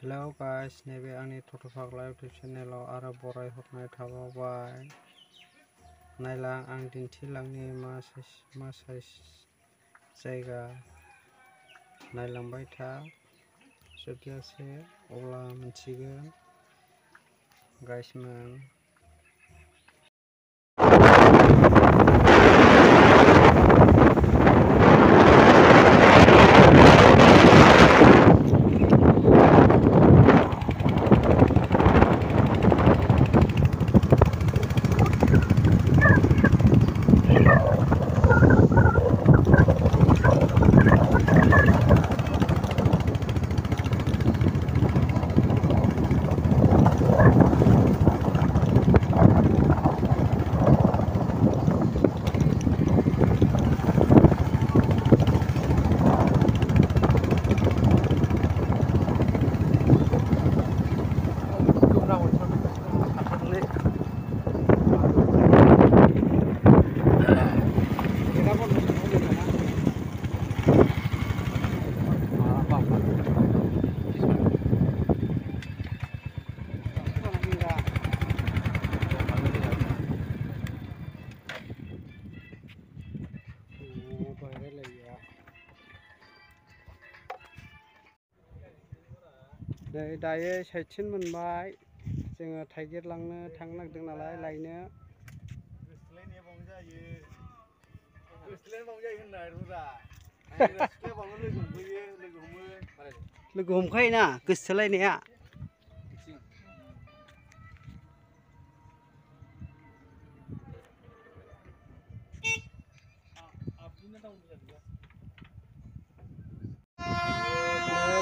Hello guys, नैबे आंनि थथ'फाग्ला YouTube चेनेलाव आरो बराय हरनाय थाबावबाय। नायलां, आं दिन्थिलांनि मा साइज जायगा। नायलांबाय था जोबजासे, अब्ला मिथिगोन गाइसमोन। नै दायो साइथिन मोनबाय, जोङो थाइगिर लांनो थांनो नागिरदों नालाय लायनो। गोसोलायनाया बावनो जायो, गोसोलायनाया बावनो जायो होननाय रुरा। सिख्लाया बावनो लोगो हमफैयो, लोगो हमखायोना गोसोथोलायनाया।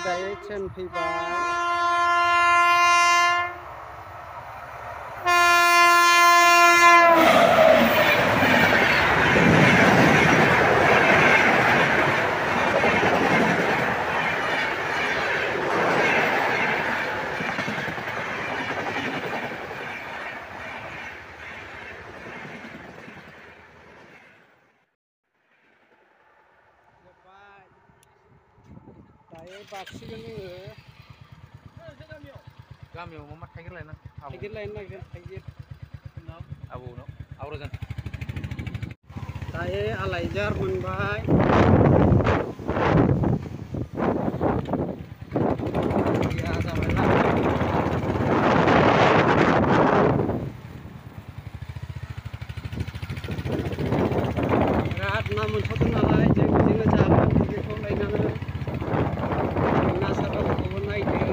दायो ट्रेन फैबाय। दायो बारसिगोन जोङो। गामियाव मा थाइगिर लायना? थाइगिर लायनो नागिरदों, थाइगिर। आबौनाव आबौजों दायो आलायजार मोनबाय। बिराद ना मोनथावदों नालाय जों बिदिनो जागोन थाइगिरखौ लायनानै। ना सारग्राफोरखौबो नायदो।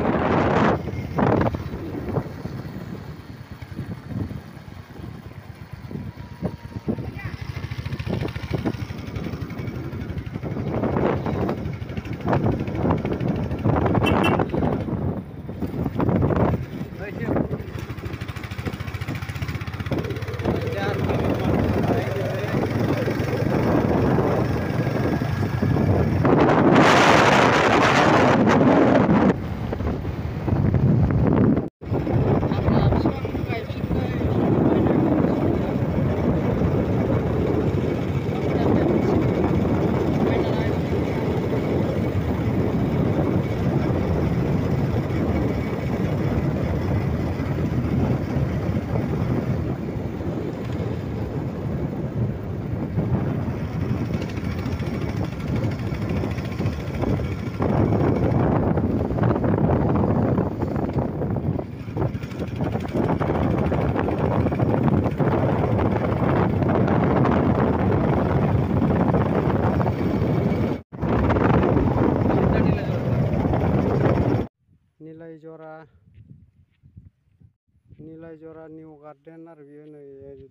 निलाय जरा निउ गार्डेन आरो बेयो नै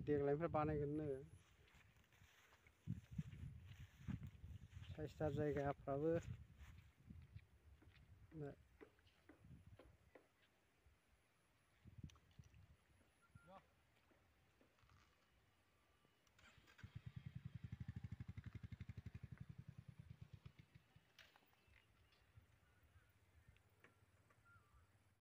देग्लायनिफ्राय बानायगोननो। साइसथार जायगाफ्राबो।